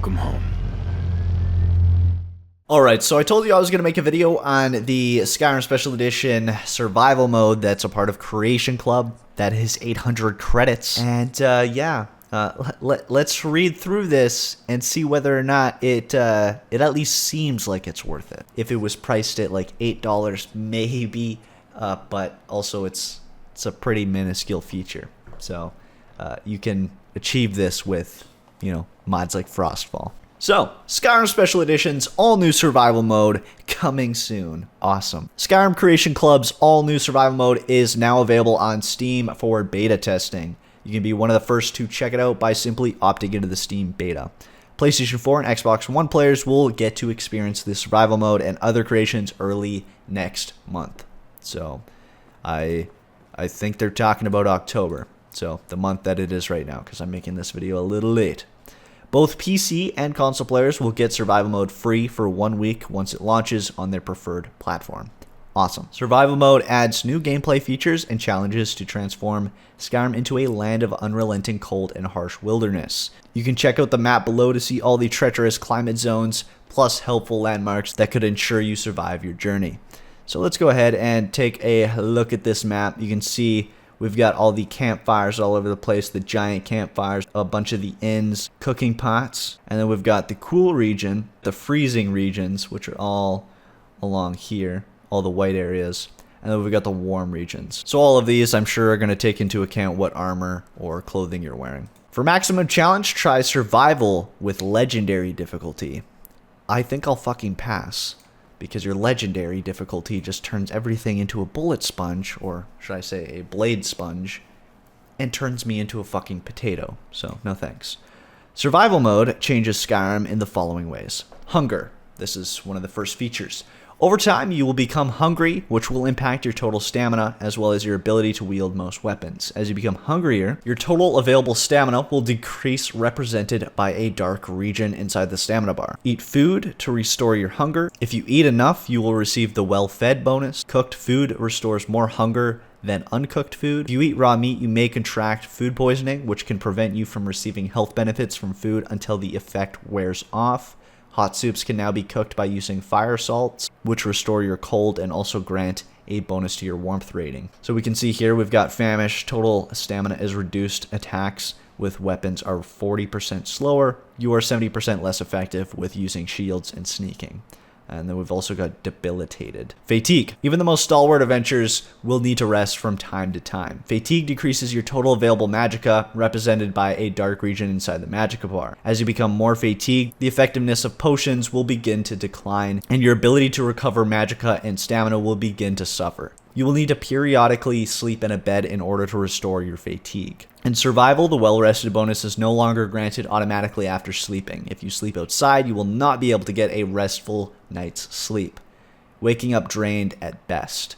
Welcome home. Alright, so I told you I was going to make a video on the Skyrim Special Edition survival mode that's a part of Creation Club. That is 800 credits. And let's read through this and see whether or not it at least seems like it's worth it. If it was priced at like $8, maybe, but also it's a pretty minuscule feature. So you can achieve this with, mods like Frostfall. So, Skyrim Special Edition's all-new survival mode coming soon. Awesome. Skyrim Creation Club's all-new survival mode is now available on Steam for beta testing. You can be one of the first to check it out by simply opting into the Steam beta. PlayStation 4 and Xbox One players will get to experience the survival mode and other creations early next month. So, I think they're talking about October. So, the month that it is right now, because I'm making this video a little late. Both PC and console players will get survival mode free for 1 week once it launches on their preferred platform. Awesome. Survival mode adds new gameplay features and challenges to transform Skyrim into a land of unrelenting cold and harsh wilderness. You can check out the map below to see all the treacherous climate zones, plus helpful landmarks that could ensure you survive your journey. So let's go ahead and take a look at this map. You can see we've got all the campfires all over the place, the giant campfires, a bunch of the inns, cooking pots, and then we've got the cool region, the freezing regions, which are all along here, all the white areas, and then we've got the warm regions. So all of these, I'm sure, are going to take into account what armor or clothing you're wearing. For maximum challenge, try survival with legendary difficulty. I think I'll fucking pass, because your legendary difficulty just turns everything into a bullet sponge, or should I say a blade sponge, and turns me into a fucking potato. So, no thanks. Survival mode changes Skyrim in the following ways. Hunger. This is one of the first features. Over time, you will become hungry, which will impact your total stamina, as well as your ability to wield most weapons. As you become hungrier, your total available stamina will decrease, represented by a dark region inside the stamina bar. Eat food to restore your hunger. If you eat enough, you will receive the well-fed bonus. Cooked food restores more hunger than uncooked food. If you eat raw meat, you may contract food poisoning, which can prevent you from receiving health benefits from food until the effect wears off. Hot soups can now be cooked by using fire salts, which restore your cold and also grant a bonus to your warmth rating. So we can see here we've got famish, total stamina is reduced, attacks with weapons are 40% slower, you are 70% less effective with using shields and sneaking. And then we've also got debilitated. Fatigue. Even the most stalwart adventurers will need to rest from time to time. Fatigue decreases your total available magicka, represented by a dark region inside the magicka bar. As you become more fatigued, the effectiveness of potions will begin to decline, and your ability to recover magicka and stamina will begin to suffer. You will need to periodically sleep in a bed in order to restore your fatigue. In survival, the well-rested bonus is no longer granted automatically after sleeping. If you sleep outside, you will not be able to get a restful night's sleep, waking up drained at best.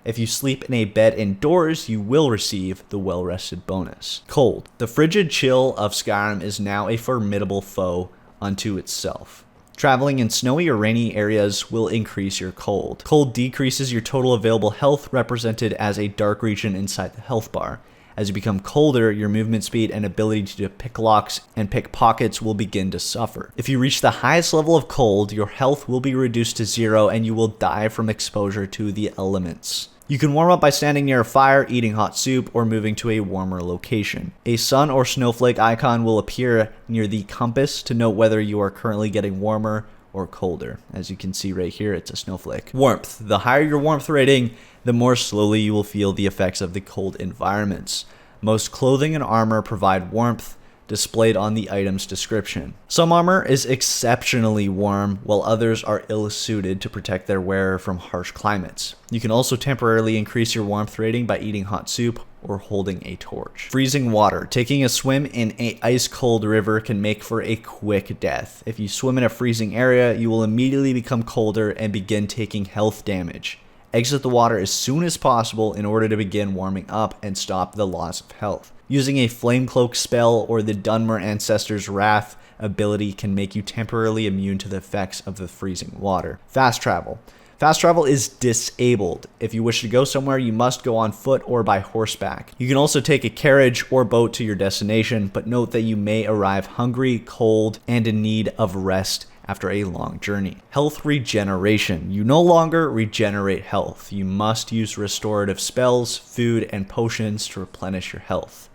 If you sleep in a bed indoors, you will receive the well-rested bonus. Cold. The frigid chill of Skyrim is now a formidable foe unto itself. Traveling in snowy or rainy areas will increase your cold. Cold decreases your total available health, represented as a dark region inside the health bar. As you become colder, your movement speed and ability to pick locks and pick pockets will begin to suffer. If you reach the highest level of cold, your health will be reduced to 0 and you will die from exposure to the elements. You can warm up by standing near a fire, eating hot soup, or moving to a warmer location. A sun or snowflake icon will appear near the compass to note whether you are currently getting warmer or colder. As you can see right here, it's a snowflake. Warmth. The higher your warmth rating, the more slowly you will feel the effects of the cold environments. Most clothing and armor provide warmth, displayed on the item's description. Some armor is exceptionally warm, while others are ill-suited to protect their wearer from harsh climates. You can also temporarily increase your warmth rating by eating hot soup or holding a torch. Freezing water. Taking a swim in an ice-cold river can make for a quick death. If you swim in a freezing area, you will immediately become colder and begin taking health damage. Exit the water as soon as possible in order to begin warming up and stop the loss of health. Using a Flame Cloak spell or the Dunmer Ancestor's Wrath ability can make you temporarily immune to the effects of the freezing water. Fast travel. Fast travel is disabled. If you wish to go somewhere, you must go on foot or by horseback. You can also take a carriage or boat to your destination, but note that you may arrive hungry, cold, and in need of rest after a long journey. Health regeneration. You no longer regenerate health. You must use restorative spells, food, and potions to replenish your health.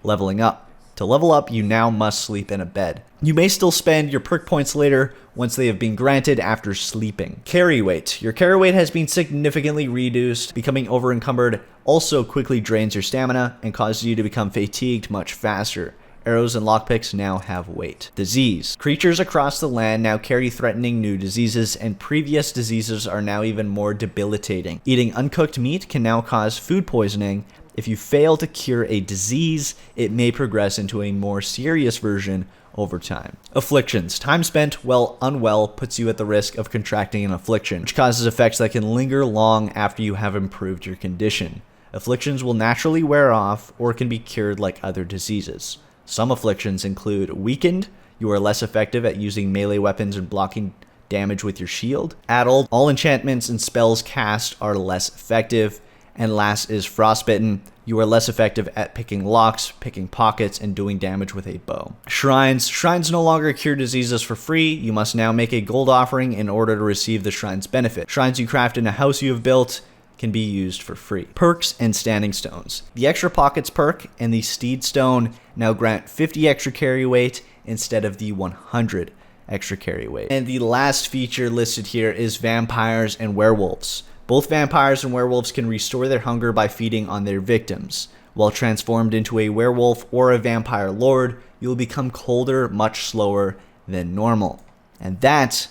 Leveling up. To level up, you now must sleep in a bed. You may still spend your perk points later once they have been granted after sleeping. Carry weight. Your carry weight has been significantly reduced. Becoming over-encumbered also quickly drains your stamina and causes you to become fatigued much faster. Arrows and lockpicks now have weight. Disease. Creatures across the land now carry threatening new diseases, and previous diseases are now even more debilitating. Eating uncooked meat can now cause food poisoning. If you fail to cure a disease, it may progress into a more serious version over time. Afflictions. Time spent while unwell puts you at the risk of contracting an affliction, which causes effects that can linger long after you have improved your condition. Afflictions will naturally wear off or can be cured like other diseases. Some afflictions include weakened. You are less effective at using melee weapons and blocking damage with your shield. Addled. All enchantments and spells cast are less effective. And last is frostbitten. You are less effective at picking locks, picking pockets, and doing damage with a bow. Shrines. Shrines no longer cure diseases for free. You must now make a gold offering in order to receive the shrine's benefit. Shrines you craft in a house you have built can be used for free. Perks and standing stones. The extra pockets perk and the steed stone now grant 50 extra carry weight instead of the 100 extra carry weight. And the last feature listed here is vampires and werewolves. Both vampires and werewolves can restore their hunger by feeding on their victims. While transformed into a werewolf or a vampire lord, you will become colder much slower than normal. And that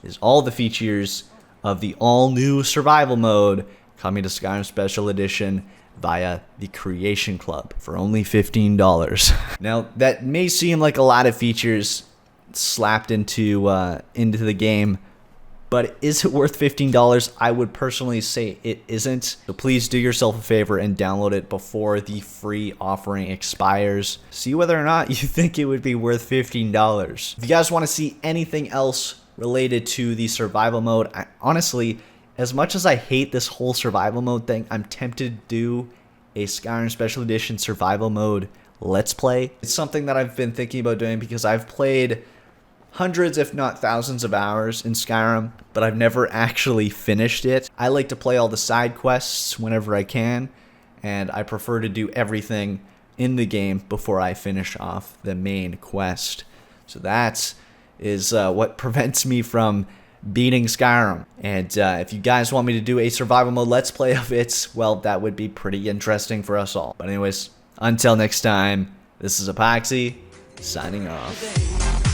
is all the features of the all-new survival mode coming to Skyrim Special Edition via the Creation Club for only $15. Now, that may seem like a lot of features slapped into the game, but is it worth $15? I would personally say it isn't. So please do yourself a favor and download it before the free offering expires. See whether or not you think it would be worth $15. If you guys want to see anything else related to the survival mode, honestly, as much as I hate this whole survival mode thing, I'm tempted to do a Skyrim Special Edition survival mode Let's Play. It's something that I've been thinking about doing because I've played hundreds, if not thousands of hours in Skyrim, but I've never actually finished it. I like to play all the side quests whenever I can, and I prefer to do everything in the game before I finish off the main quest. So that is what prevents me from beating Skyrim. And if you guys want me to do a survival mode Let's Play of it, well, that would be pretty interesting for us all. But anyways, until next time, this is Epoxy, signing off.